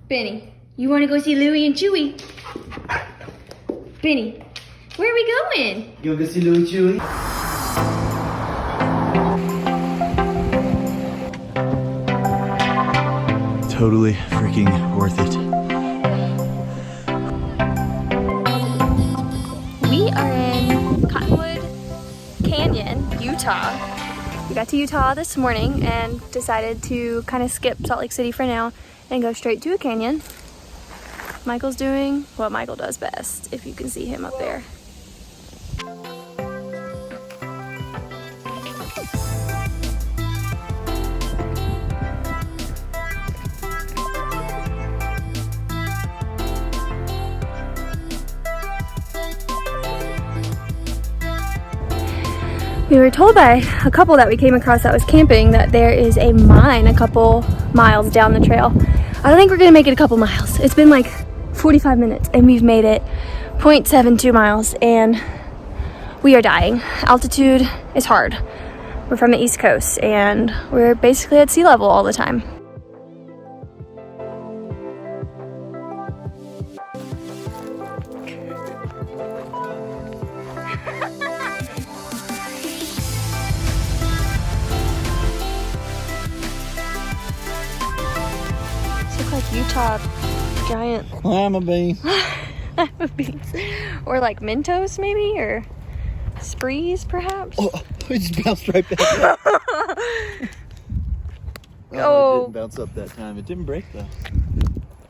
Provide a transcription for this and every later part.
Benny, you want to go see Louie and Chewie? Benny, where are we going? You want to go see Louie Chewie? Totally freaking worth it. We are in Cottonwood Canyon, Utah. We got to Utah this morning and decided to kind of skip Salt Lake City for now and go straight to a canyon. Michael's doing what Michael does best, if you can see him up there. We were told by a couple that we came across that was camping that there is a mine a couple miles down the trail. I don't think we're gonna make it a couple miles. It's been like 45 minutes and we've made it 0.72 miles and we are dying. Altitude is hard. We're from the East Coast and we're basically at sea level all the time. Like Utah giant Lima beans. lima beans. Or like Mentos maybe, or Sprees perhaps. Oh, it just bounced right back up. Oh. It didn't bounce up that time. It didn't break though.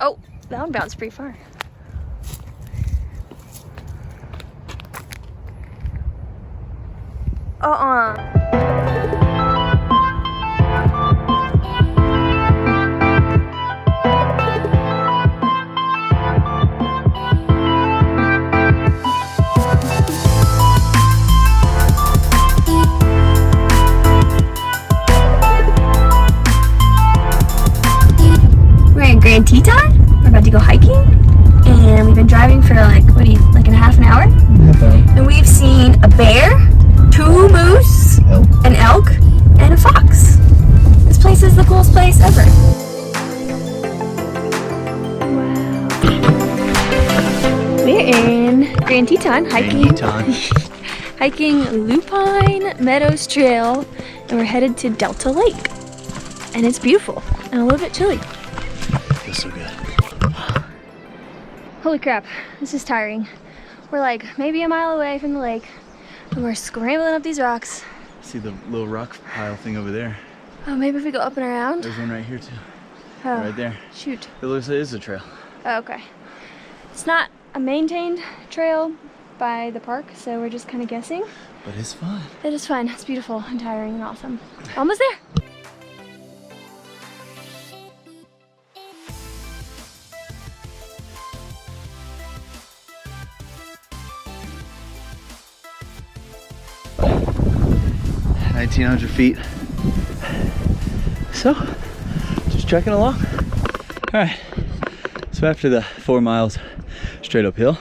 Oh, that one bounced pretty far. Grand Teton. We're about to go hiking, and we've been driving for like like a half an hour. And we've seen a bear, 2 moose, an elk, and a fox. This place is the coolest place ever. Wow. We're in Grand Teton hiking. Hiking Lupine Meadows Trail, and we're headed to Delta Lake. And it's beautiful and a little bit chilly. Feels so good. Holy crap, this is tiring. We're like maybe a mile away from the lake and we're scrambling up these rocks. See the little rock pile thing over there? Oh, maybe if we go up and around? There's one right here too. Oh, Right there. shoot. It looks like it is a trail. Oh, okay. It's not a maintained trail by the park, so we're just kind of guessing. But it's fun. It is fun. It's beautiful and tiring and awesome. Almost there. Wow. 1,900 feet. So, just trekking along. All right. So after the 4 miles straight uphill,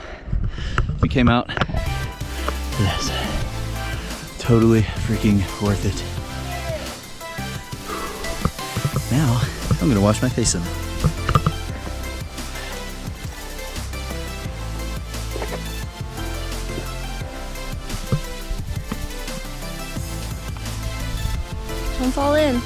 we came out for this. Totally freaking worth it. Now, I'm gonna wash my face in it. Don't fall in.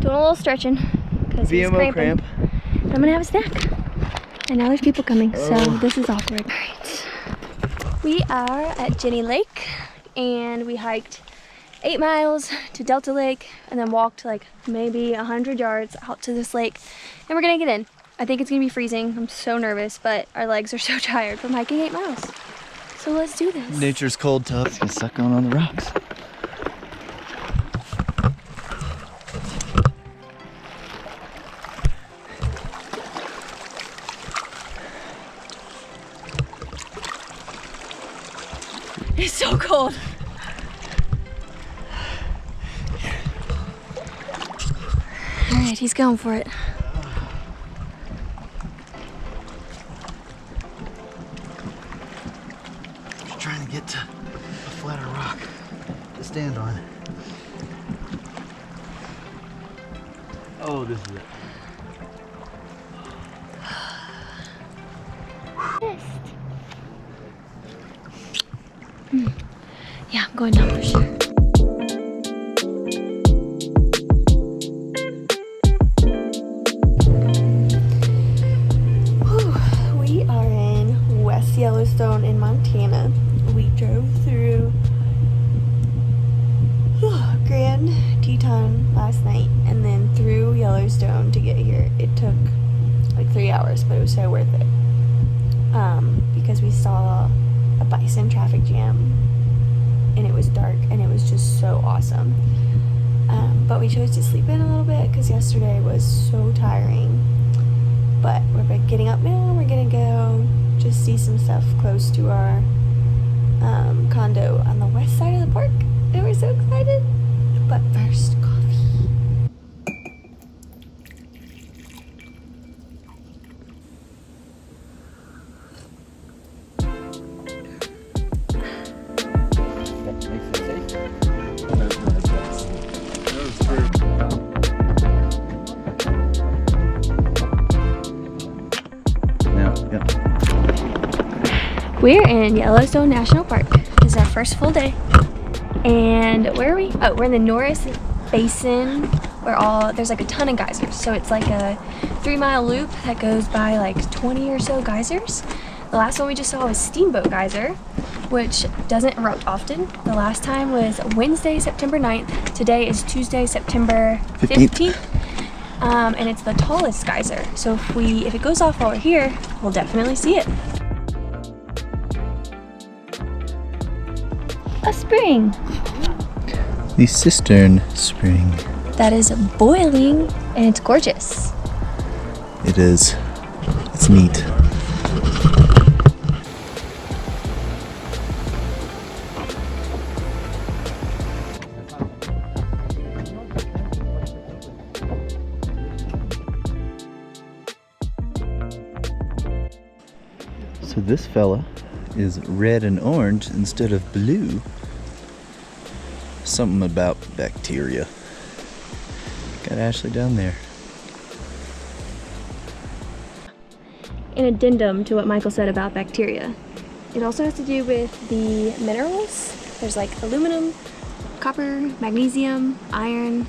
Doing a little stretching because he's VMO cramping. cramp. I'm gonna have a snack. And now there's people coming, so Oh. this is awkward. All right. We are at Jenny Lake and we hiked 8 miles to Delta Lake and then walked like maybe 100 yards out to this lake, and we're gonna get in. I think it's gonna be freezing. I'm so nervous, but our legs are so tired from hiking 8 miles. So let's do this. Nature's cold tub. It's gonna suck on the rocks. It's so cold. All right, he's going for it. trying to get to a flatter rock to stand on. Oh, this is it. Yeah, I'm going down for sure. Whew. We are in West Yellowstone in Montana. We drove through Grand Teton last night and then through Yellowstone to get here. It took like 3 hours, but it was so worth it. Because we saw a bison traffic jam and it was dark and it was just so awesome. But we chose to sleep in a little bit because yesterday was so tiring. But we're getting up now. We're gonna go just see some stuff close to our condo on the west side of the park, and we're so excited. But first, coffee. We're in Yellowstone National Park. This is our first full day. And where are we? Oh, we're in the Norris Basin where there's like a ton of geysers. So it's like a 3-mile loop that goes by like 20 or so geysers. The last one we just saw was Steamboat Geyser, which doesn't erupt often. The last time was Wednesday, September 9th. Today is Tuesday, September 15th. And it's the tallest geyser. So if it goes off while we're here, we'll definitely see it. A spring. The cistern spring. That is boiling and it's gorgeous. It is. It's neat. So this fella is red and orange instead of blue. Something about bacteria. Got Ashley down there. An addendum to what Michael said about bacteria. It also has to do with the minerals. There's like aluminum, copper, magnesium, iron.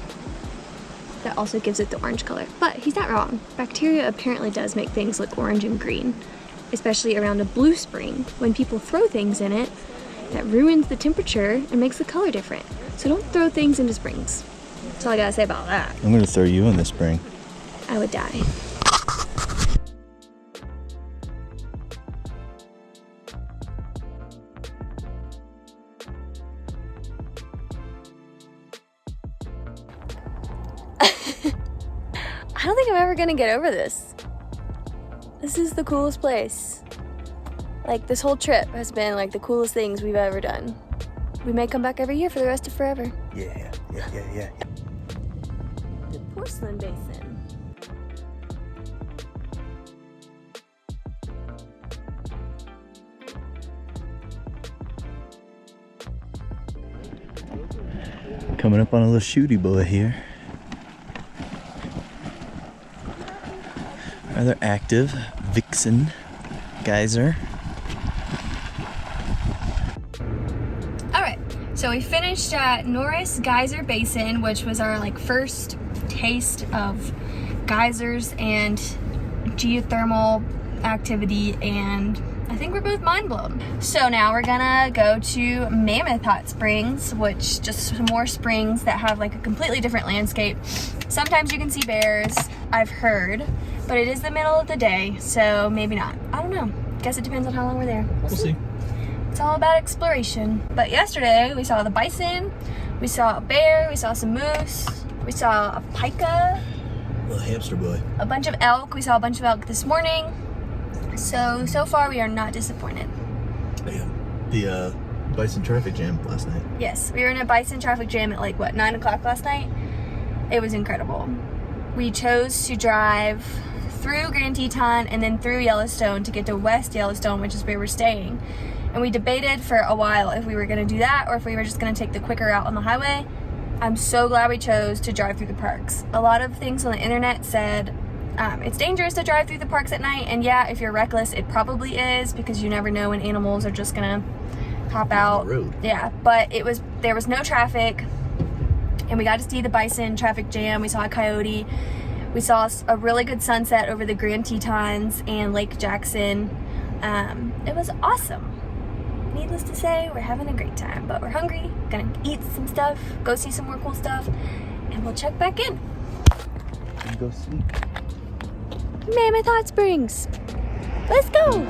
That also gives it the orange color. But he's not wrong. Bacteria apparently does make things look orange and green, especially around a blue spring. When people throw things in it, that ruins the temperature and makes the color different. So don't throw things into springs. That's all I gotta say about that. I'm gonna throw you in the spring. I would die. I don't think I'm ever gonna get over this. This is the coolest place. Like, this whole trip has been like the coolest things we've ever done. We may come back every year for the rest of forever. Yeah. The porcelain basin. Coming up on a little shooty boy here. Rather active Vixen geyser. Alright, so we finished at Norris Geyser Basin, which was our like first taste of geysers and geothermal activity, and I think we're both mind blown. So now we're gonna go to Mammoth Hot Springs, which just some more springs that have like a completely different landscape. Sometimes you can see bears, I've heard, but it is the middle of the day, so maybe not. I don't know. Guess it depends on how long we're there. We'll see. It's all about exploration. But yesterday we saw the bison, we saw a bear, we saw some moose, we saw a pika, Little hamster boy. a bunch of elk. We saw a bunch of elk this morning. So far we are not disappointed. Yeah. The bison traffic jam last night. Yes, we were in a bison traffic jam at like, what, 9 o'clock last night? It was incredible. We chose to drive through Grand Teton and then through Yellowstone to get to West Yellowstone, which is where we're staying. And we debated for a while if we were gonna do that or if we were just gonna take the quicker route on the highway. I'm so glad we chose to drive through the parks. A lot of things on the internet said it's dangerous to drive through the parks at night, and yeah, if you're reckless, it probably is, because you never know when animals are just gonna pop out. Yeah, but there was no traffic, and we got to see the bison traffic jam. We saw a coyote. We saw a really good sunset over the Grand Tetons and Lake Jackson. It was awesome. Needless to say, we're having a great time, but we're hungry, gonna eat some stuff, go see some more cool stuff, and we'll check back in. And go sleep. Mammoth Hot Springs. Let's go.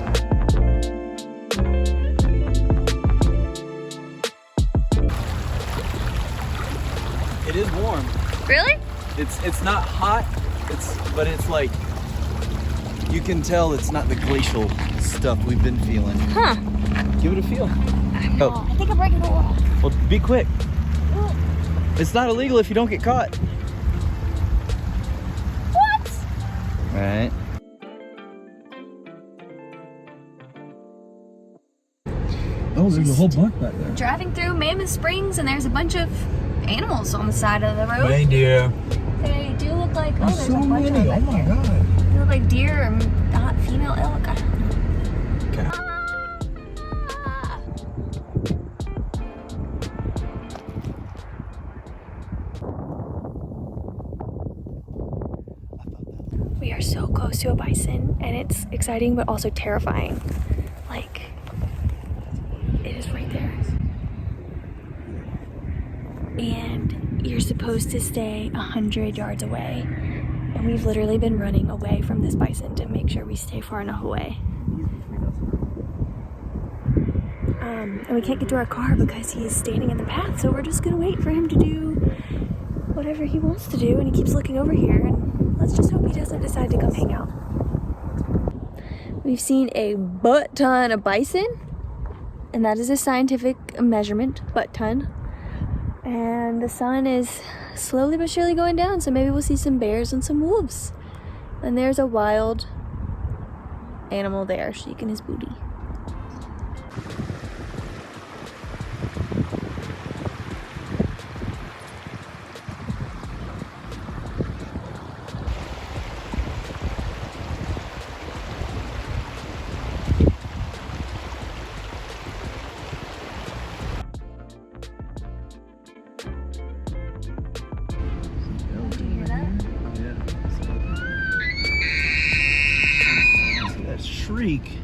It is warm. Really? It's not hot. But it's like, you can tell it's not the glacial stuff we've been feeling. Huh. Give it a feel. Oh. I think I'm breaking the wall. Well, be quick. It's not illegal if you don't get caught. What? Right. Oh, there's a whole bunch back there. Driving through Mammoth Springs, and there's a bunch of animals on the side of the road. Reindeer. They do look like, oh, there's so a bunch many. of them. Oh my God. They look like deer or not female elk. I don't know. Okay. We are so close to a bison, and it's exciting but also terrifying. Like, it is right there. And you're supposed to stay 100 yards away. And we've literally been running away from this bison to make sure we stay far enough away. And we can't get to our car because he's standing in the path, so we're just gonna wait for him to do whatever he wants to do, and he keeps looking over here, and let's just hope he doesn't decide to come hang out. We've seen a butt ton of bison, and that is a scientific measurement, butt ton. And the sun is slowly but surely going down, so maybe we'll see some bears and some wolves. And there's a wild animal there shaking his booty. Shriek.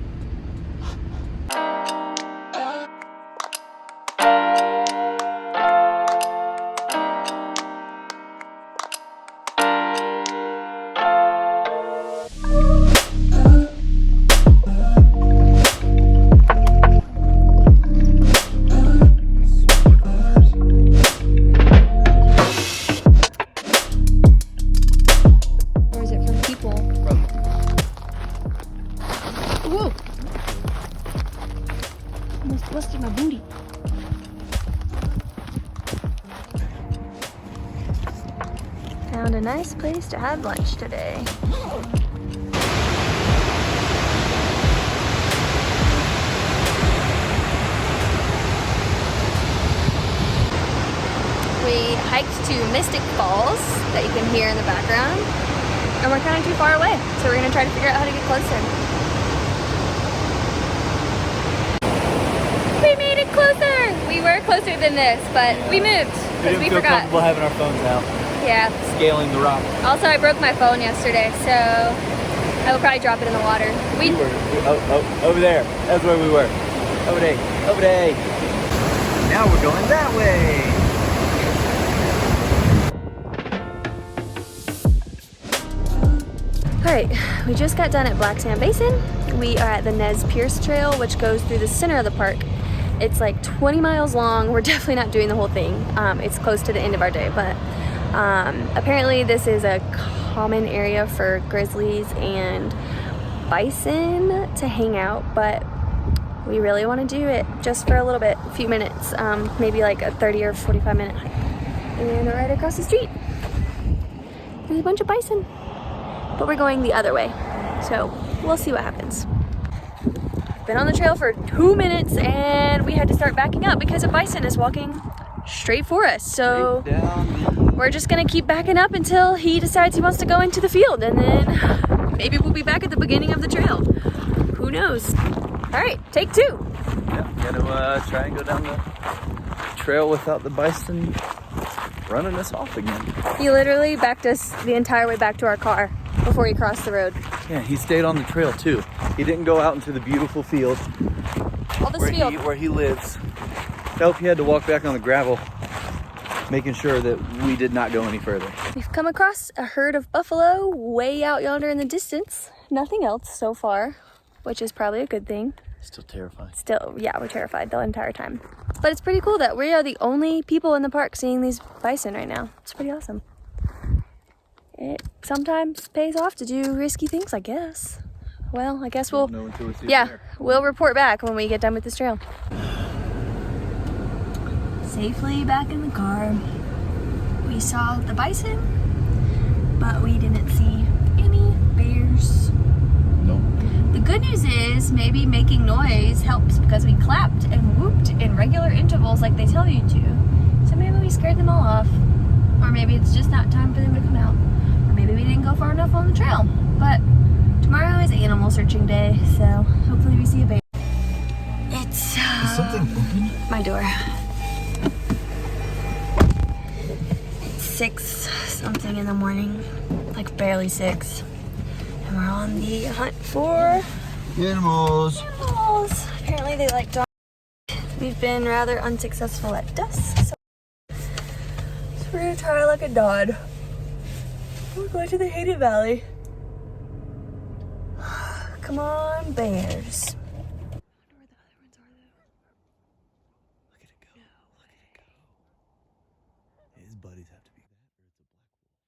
Or is it from people? Whoa! Almost busted my booty. Found a nice place to have lunch today. We hiked to Mystic Falls that you can hear in the background, and we're kind of too far away, so we're gonna try to figure out how to get closer. We made it closer! We were closer than this, but we moved because we forgot. Comfortable having our phones out. Yeah. Scaling the rock. Also, I broke my phone yesterday, so I will probably drop it in the water. We were over there. That's where we were. Over there. Over there. Now we're going that way. Alright, we just got done at Black Sand Basin. We are at the Nez Perce Trail, which goes through the center of the park. It's like 20 miles long. We're definitely not doing the whole thing. It's close to the end of our day, but apparently this is a common area for grizzlies and bison to hang out, but we really want to do it just for a little bit, a few minutes, maybe like a 30 or 45 minute hike. And right across the street, there's a bunch of bison. But we're going the other way, so we'll see what happens. been on the trail for 2 minutes and we had to start backing up because a bison is walking straight for us. So we're just gonna keep backing up until he decides he wants to go into the field, and then maybe we'll be back at the beginning of the trail. Who knows? All right, take 2. Yeah, gotta try and go down the trail without the bison running us off again. He literally backed us the entire way back to our car before he crossed the road. Yeah, he stayed on the trail too. He didn't go out into the beautiful field where he lives. I hope he had to walk back on the gravel, making sure that we did not go any further. We've come across a herd of buffalo way out yonder in the distance. Nothing else so far, which is probably a good thing. Still terrified. Still, yeah, we're terrified the entire time. But it's pretty cool that we are the only people in the park seeing these bison right now. It's pretty awesome. It sometimes pays off to do risky things, I guess. Well, I guess we'll report back when we get done with this trail. Safely back in the car. We saw the bison, but we didn't see any bears. Nope. The good news is maybe making noise helps because we clapped and whooped in regular intervals like they tell you to. So maybe we scared them all off. Or maybe it's just not time for them to come out. Or maybe we didn't go far enough on the trail. But tomorrow is animal searching day, so hopefully we see a bear. It's Is something open? my door. It's 6 something in the morning, like barely 6. And we're on the hunt for Animals. animals. Apparently they like dogs. We've been rather unsuccessful at dusk, so we're gonna try like a dog. We're going to the Hayden Valley. Come on, bears. I wonder where the other ones are, though. Look at it go. Look at it go. His buddies have to be that, or it's a black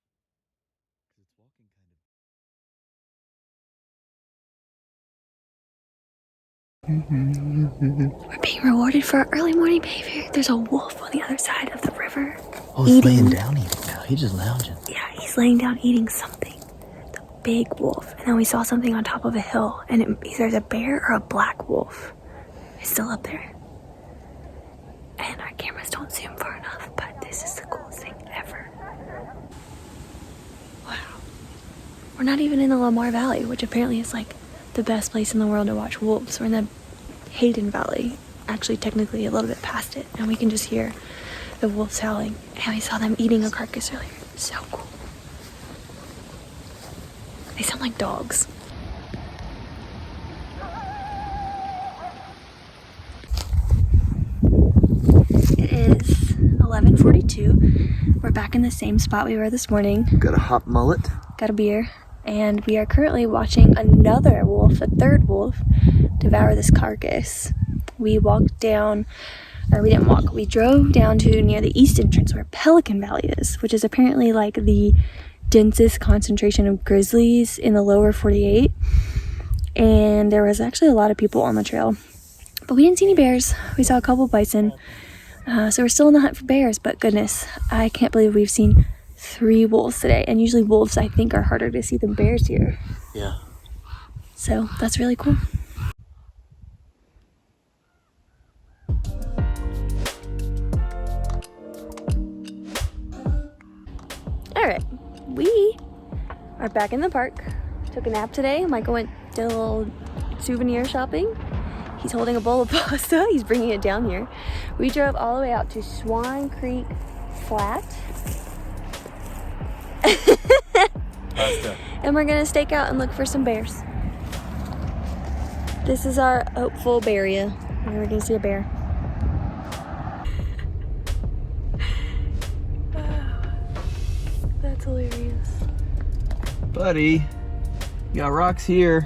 wolf. Because it's walking kind of. We're being rewarded for our early morning behavior. There's a wolf on the other side of the river. Oh, he's laying down eating now. He's just lounging. Yeah, he's laying down eating something. The big wolf. And then we saw something on top of a hill, and it's either a bear or a black wolf. It's still up there. And our cameras don't zoom far enough, but this is the coolest thing ever. Wow. We're not even in the Lamar Valley, which apparently is like the best place in the world to watch wolves. We're in the Hayden Valley, actually technically a little bit past it, and we can just hear the wolves howling. And we saw them eating a carcass earlier. So cool. They sound like dogs. It is 11:42. We're back in the same spot we were this morning. Got a hot mullet. Got a beer. And we are currently watching another wolf, a third wolf, devour this carcass. We walked down, or we didn't walk, we drove down to near the east entrance where Pelican Valley is, which is apparently like the densest concentration of grizzlies in the lower 48. And there was actually a lot of people on the trail. But we didn't see any bears. We saw a couple bison. So we're still in the hunt for bears, but goodness, I can't believe we've seen 3 wolves today, and usually wolves I think are harder to see than bears here. Yeah. So that's really cool. Alright, we are back in the park. Took a nap today. Michael did a little souvenir shopping. He's holding a bowl of pasta. He's bringing it down here. We drove all the way out to Swan Creek Flat. Pasta. And we're gonna stake out and look for some bears. This is our hopeful area. And we're gonna see a bear. That's hilarious. Buddy, you got rocks here.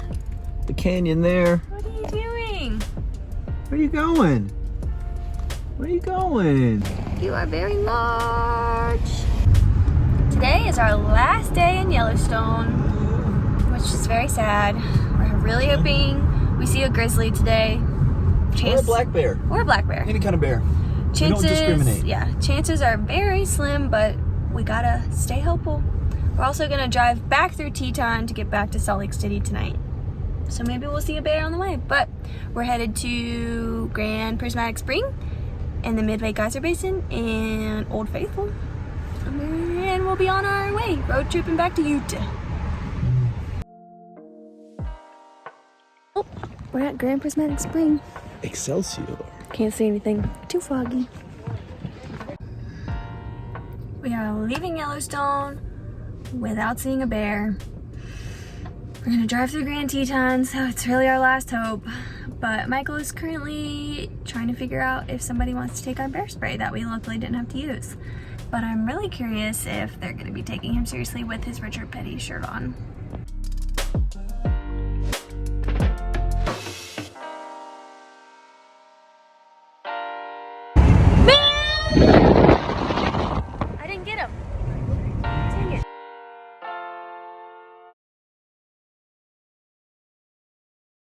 The canyon there. What are you doing? Where are you going? Where are you going? You are very large. Today is our last day in Yellowstone, which is very sad. We're really hoping we see a grizzly today. Or a black bear. Or a black bear. Any kind of bear. Chances, we don't discriminate. Yeah, chances are very slim, but we gotta stay hopeful. We're also gonna drive back through Teton to get back to Salt Lake City tonight. So maybe we'll see a bear on the way. But we're headed to Grand Prismatic Spring and the Midway Geyser Basin and Old Faithful. And we'll be on our way, road tripping back to Utah. Oh, we're at Grand Prismatic Spring. Excelsior. Can't see anything, too foggy. We are leaving Yellowstone without seeing a bear. We're gonna drive through Grand Teton, so it's really our last hope. But Michael is currently trying to figure out if somebody wants to take our bear spray that we luckily didn't have to use. But I'm really curious if they're gonna be taking him seriously with his Richard Petty shirt on.